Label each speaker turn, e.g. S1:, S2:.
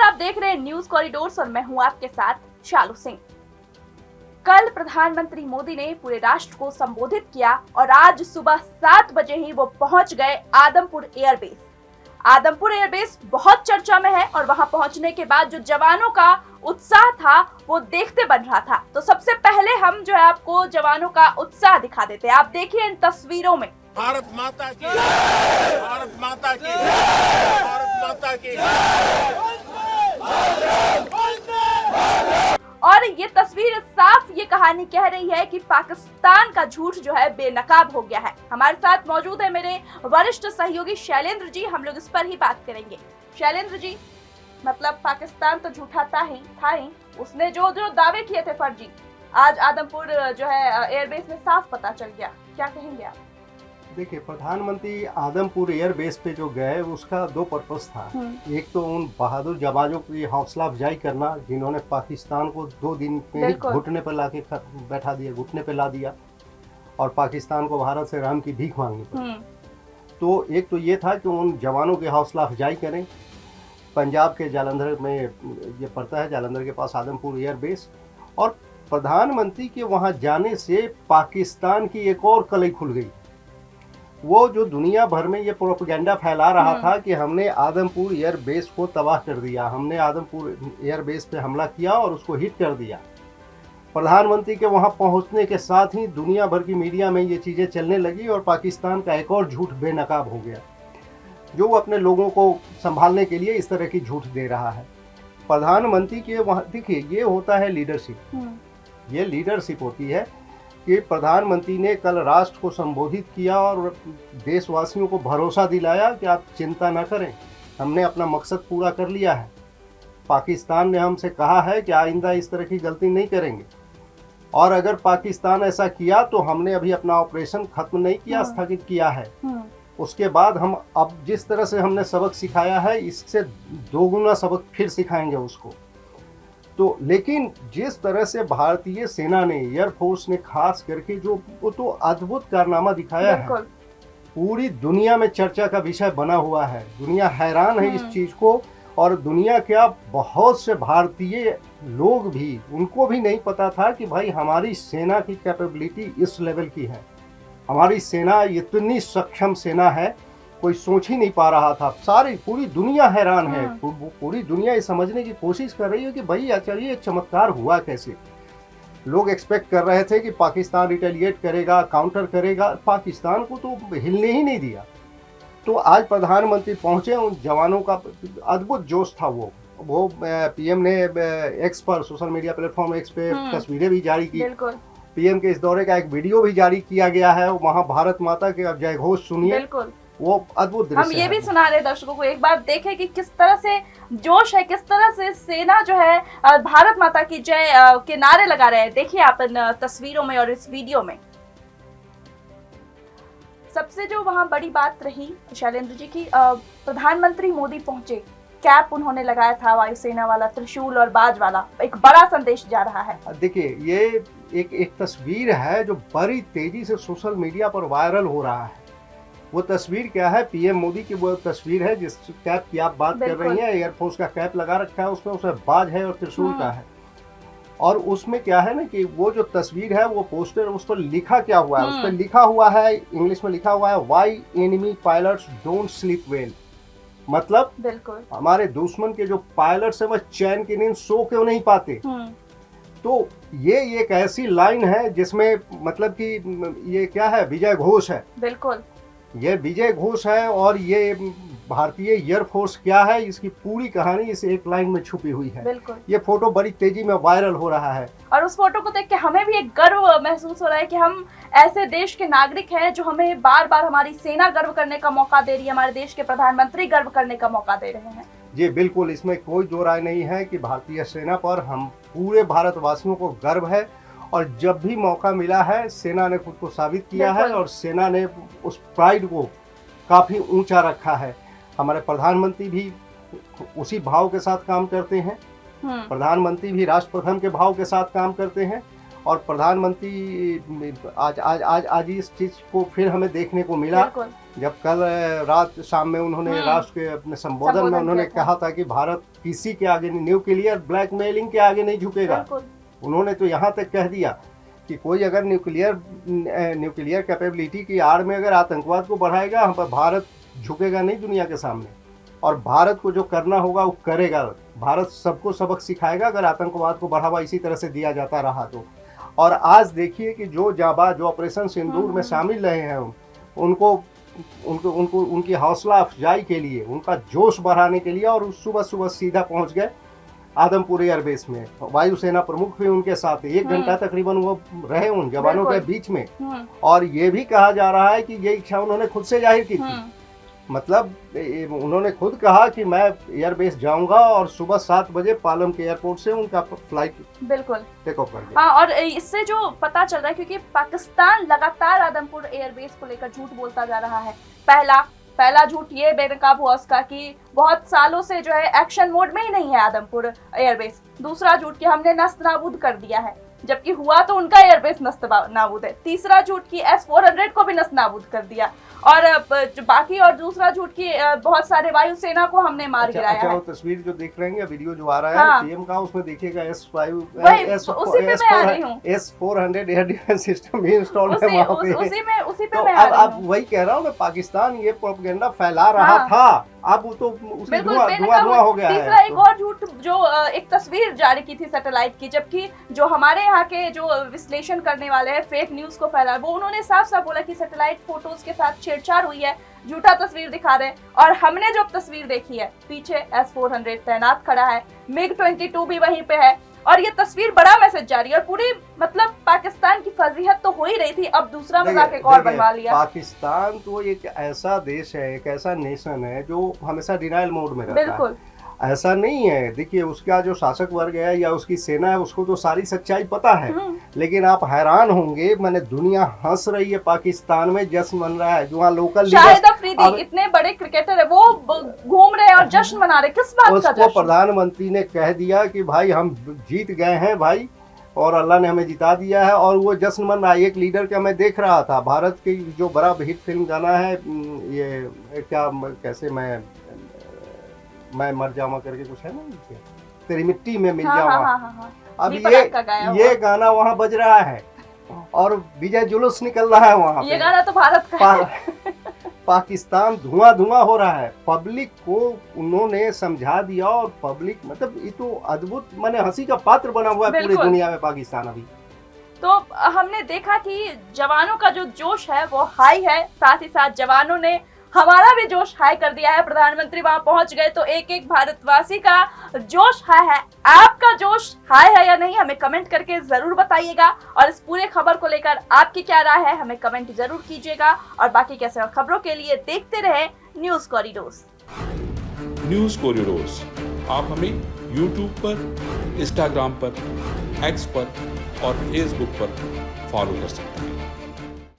S1: आप देख रहे हैं न्यूज कॉरिडोर्स और मैं हूं आपके साथ शालू सिंह। कल प्रधानमंत्री मोदी ने पूरे राष्ट्र को संबोधित किया और आज सुबह 7 बजे ही वो पहुंच गए आदमपुर एयरबेस। आदमपुर एयरबेस बहुत चर्चा में है और वहां पहुंचने के बाद जो जवानों का उत्साह था वो देखते बन रहा था। तो सबसे पहले हम जो है आपको जवानों का उत्साह दिखा देते हैं। आप देखिए इन तस्वीरों में।
S2: भारत माता की, भारत माता की, भारत माता की।
S1: और ये तस्वीर साफ ये कहानी कह रही है कि पाकिस्तान का झूठ जो है बेनकाब हो गया है। हमारे साथ मौजूद है मेरे वरिष्ठ सहयोगी शैलेंद्र जी। हम लोग इस पर ही बात करेंगे। शैलेंद्र जी, मतलब पाकिस्तान तो झूठा था ही, उसने जो दावे किए थे फर्जी, आज आदमपुर जो है एयरबेस में साफ पता चल गया। क्या कहेंगे आप?
S3: देखिए, प्रधानमंत्री आदमपुर एयरबेस पे जो गए उसका दो पर्पस था। एक तो उन बहादुर जवानों की हौसला अफजाई करना जिन्होंने पाकिस्तान को 2 दिन में ही घुटने पर ला के बैठा दिया, घुटने पे ला दिया और पाकिस्तान को भारत से रहम की भीख मांगनी पड़ी। तो एक तो ये था कि उन जवानों की हौसला अफजाई करें। पंजाब के जालंधर में ये पड़ता है, जालंधर के पास आदमपुर एयरबेस। और प्रधानमंत्री के वहाँ जाने से पाकिस्तान की एक और कलई खुल गई। वो जो दुनिया भर में ये प्रोपेगेंडा फैला रहा था कि हमने आदमपुर एयरबेस को तबाह कर दिया, हमने आदमपुर एयरबेस पे हमला किया और उसको हिट कर दिया। प्रधानमंत्री के वहाँ पहुँचने के साथ ही दुनिया भर की मीडिया में ये चीज़ें चलने लगी और पाकिस्तान का एक और झूठ बेनकाब हो गया, जो वो अपने लोगों को संभालने के लिए इस तरह की झूठ दे रहा है। प्रधानमंत्री के वहाँ देखिए, ये होता है लीडरशिप। ये लीडरशिप होती है कि प्रधानमंत्री ने कल राष्ट्र को संबोधित किया और देशवासियों को भरोसा दिलाया कि आप चिंता न करें, हमने अपना मकसद पूरा कर लिया है। पाकिस्तान ने हमसे कहा है कि आइंदा इस तरह की गलती नहीं करेंगे और अगर पाकिस्तान ऐसा किया तो हमने अभी अपना ऑपरेशन खत्म नहीं किया, स्थगित किया है। उसके बाद हम अब जिस तरह से हमने सबक सिखाया है इससे 2 गुना सबक फिर सिखाएंगे उसको। तो लेकिन जिस तरह से भारतीय सेना ने, एयरफोर्स ने खास करके जो वो तो अद्भुत कारनामा दिखाया है, पूरी दुनिया में चर्चा का विषय बना हुआ है। दुनिया हैरान है इस चीज को और दुनिया क्या, बहुत से भारतीय लोग भी, उनको भी नहीं पता था कि भाई हमारी सेना की कैपेबिलिटी इस लेवल की है, हमारी सेना इतनी सक्षम सेना है, कोई सोच ही नहीं पा रहा था। पूरी दुनिया हैरान है। पूरी दुनिया ये समझने की कोशिश कर रही है कि भाई चलिए ये चमत्कार हुआ कैसे। लोग एक्सपेक्ट कर रहे थे कि पाकिस्तान रिटेलिएट करेगा, काउंटर करेगा, पाकिस्तान को तो हिलने ही नहीं दिया। तो आज प्रधानमंत्री पहुंचे, उन जवानों का अद्भुत जोश था। वो पीएम ने एक्स पर, सोशल मीडिया प्लेटफॉर्म एक्स पे तस्वीरें भी जारी की। पीएम के इस दौरे का एक वीडियो भी जारी किया गया है। वहाँ भारत माता के अब जय घोष सुनिए, वो अद्भुत दृश्य
S1: हम ये भी सुना रहे दर्शकों को, एक बार देखें कि किस तरह से जोश है, किस तरह से सेना जो है भारत माता की जय के नारे लगा रहे हैं। देखिए आप इन तस्वीरों में और इस वीडियो में। सबसे जो वहाँ बड़ी बात रही शैलेंद्र जी की, प्रधानमंत्री मोदी पहुंचे, कैप उन्होंने लगाया था वायुसेना वाला, त्रिशूल और बाज वाला, एक बड़ा संदेश जा रहा है।
S3: देखिए, ये एक तस्वीर है जो बड़ी तेजी से सोशल मीडिया पर वायरल हो रहा है। वो तस्वीर क्या है? पीएम मोदी की वो तस्वीर है जिस कैप की आप बात कर रही हैं। एयरफोर्स का कैप लगा रखा है, उसमें बाज है और त्रिशूल का है। और उसमें क्या है ना कि वो जो तस्वीर है, वो पोस्टर, उस पर लिखा क्या हुआ है? उस पर लिखा हुआ है, इंग्लिश में लिखा हुआ है, why enemy pilots don't sleep well. मतलब हमारे दुश्मन के जो पायलट्स है वह चैन की नींद सो क्यों नहीं पाते। तो ये एक ऐसी लाइन है जिसमें मतलब कि ये क्या है, विजय घोष है।
S1: बिल्कुल,
S3: ये विजय घोष है और ये भारतीय एयरफोर्स क्या है, इसकी पूरी कहानी इस एक लाइन में छुपी हुई है। ये फोटो बड़ी तेजी में वायरल हो रहा है
S1: और उस फोटो को देख के हमें भी एक गर्व महसूस हो रहा है कि हम ऐसे देश के नागरिक हैं जो हमें बार बार हमारी सेना गर्व करने का मौका दे रही है, हमारे देश के प्रधानमंत्री गर्व करने का मौका दे रहे हैं।
S3: जी बिल्कुल, इसमें कोई दो राय नहीं है कि भारतीय सेना पर हम पूरे भारतवासियों को गर्व है और जब भी मौका मिला है सेना ने खुद को साबित किया है और सेना ने उस प्राइड को काफी ऊंचा रखा है। हमारे प्रधानमंत्री भी उसी भाव के साथ काम करते हैं, प्रधानमंत्री भी राष्ट्र प्रथम के भाव के साथ काम करते हैं और प्रधानमंत्री आज इस चीज को फिर हमें देखने को मिला जब कल रात शाम में उन्होंने राष्ट्र के अपने संबोधन में उन्होंने कहा था कि भारत किसी के आगे नहीं, न्यूक्लियर ब्लैकमेलिंग के आगे नहीं झुकेगा। उन्होंने तो यहाँ तक कह दिया कि कोई अगर न्यूक्लियर कैपेबिलिटी की आड़ में अगर आतंकवाद को बढ़ाएगा, हम पर भारत झुकेगा नहीं दुनिया के सामने, और भारत को जो करना होगा वो करेगा। भारत सबको सबक सिखाएगा अगर आतंकवाद को बढ़ावा इसी तरह से दिया जाता रहा तो। और आज देखिए कि जो जाबाज जो ऑपरेशन सिंदूर में शामिल रहे हैं, उनको उनकी हौसला अफजाई के लिए, उनका जोश बढ़ाने के लिए, और सुबह सुबह सीधा पहुंच गए आदमपुर एयरबेस में। वायुसेना प्रमुख भी उनके साथ 1 घंटा तकरीबन वो रहे उन जवानों के बीच में, और ये भी कहा जा रहा है कि ये इच्छा उन्होंने खुद से जाहिर की थी। मतलब उन्होंने खुद कहा कि मैं एयरबेस जाऊंगा, और सुबह 7 बजे पालम के एयरपोर्ट से उनका फ्लाइट
S1: बिल्कुल
S3: टेक ऑफ कर दिया।
S1: हाँ, और इससे जो पता चल रहा है, क्योंकि पाकिस्तान लगातार आदमपुर एयरबेस को लेकर झूठ बोलता जा रहा है। पहला झूठ ये बेनकाब हुआ उसका कि बहुत सालों से जो है एक्शन मोड में ही नहीं है आदमपुर एयरबेस। दूसरा झूठ कि हमने नस्त नाबूद कर दिया है, जबकि हुआ तो उनका एयरबेस नस्त नाबूद है। तीसरा झूठ कि S-400 को भी नस्त नाबूद कर दिया, और बाकी, और दूसरा झूठ कि बहुत सारे वायुसेना को हमने मार गिराया है।
S3: वो तस्वीर जो देख रहे हैं, वीडियो जो आ रहा है पीएम का, उसमें देखिएगा S-400 एयर डिफेंस सिस्टम भी इंस्टॉल है वहाँ पे।
S1: उसी पे
S3: तो
S1: मैं आ रही
S3: अब वही कह रहा हूँ, पाकिस्तान ये प्रोपेगेंडा फैला रहा था, अब वो तो उसमें धुआं हो गया है।
S1: तीसरा एक और झूठ, जो एक तस्वीर जारी की थी सैटेलाइट की, जबकि जो हमारे यहाँ के जो विश्लेषण करने वाले हैं, फेक न्यूज को फैला, वो उन्होंने साफ साफ बोला कि सैटेलाइट फोटोज के साथ छेड़छाड़ हुई है, झूठा तस्वीर दिखा रहे हैं। और हमने जो तस्वीर देखी है, पीछे S-400 तैनात खड़ा है, MiG-22 भी वहीं पे है, और ये तस्वीर बड़ा मैसेज जारी है। और पूरी मतलब पाकिस्तान की फजीहत तो हो ही रही थी, अब दूसरा मजाक एक और बनवा लिया।
S3: पाकिस्तान तो एक ऐसा देश है, एक ऐसा नेशन है जो हमेशा डिनाइल मोड में रहता है।
S1: बिल्कुल
S3: ऐसा नहीं है। देखिए, उसका जो शासक वर्ग है या उसकी सेना है, उसको तो सारी सच्चाई पता है, लेकिन आप हैरान होंगे, मैंने दुनिया हंस रही है, पाकिस्तान में जश्न मन रहा है। जो वहाँ लोकल
S1: शाहिद अफरीदी इतने बड़े क्रिकेटर है, वो घूम रहे हैं और जश्न मना रहे, किस बात का जश्न?
S3: प्रधानमंत्री ने कह दिया कि भाई हम जीत गए हैं भाई, और अल्लाह ने हमें जिता दिया है, और वो जश्न मन रहा है। एक लीडर का मैं देख रहा था, भारत की जो बड़ा हिट फिल्म गाना है, ये क्या, कैसे मैं मर जाऊंगा करके कुछ है ना, तेरी मिट्टी में मिल जाऊंगा। अब ये गाना वहाँ बज रहा है, और विजय जुलूस निकल रहा है वहाँ।
S1: ये गाना तो भारत का है।
S3: पाकिस्तान धुआं हो रहा है। पब्लिक को उन्होंने समझा दिया, और पब्लिक मतलब ये तो अद्भुत, माने हंसी का पात्र बना हुआ है पूरी दुनिया में पाकिस्तान अभी।
S1: तो हमने देखा कि जवानों का जो जोश है वो हाई है, साथ ही साथ जवानों ने हमारा भी जोश हाई कर दिया है। प्रधानमंत्री वहां पहुंच गए तो एक एक भारतवासी का जोश हाई है। आपका जोश हाई है या नहीं, हमें कमेंट करके जरूर बताइएगा, और इस पूरे खबर को लेकर आपकी क्या राय है हमें कमेंट जरूर कीजिएगा। और बाकी कैसे और खबरों के लिए देखते रहे न्यूज कॉरिडोर्स।
S4: न्यूज कॉरिडोर्स आप हमें YouTube पर, Instagram पर, X पर और Facebook पर फॉलो कर सकते हैं।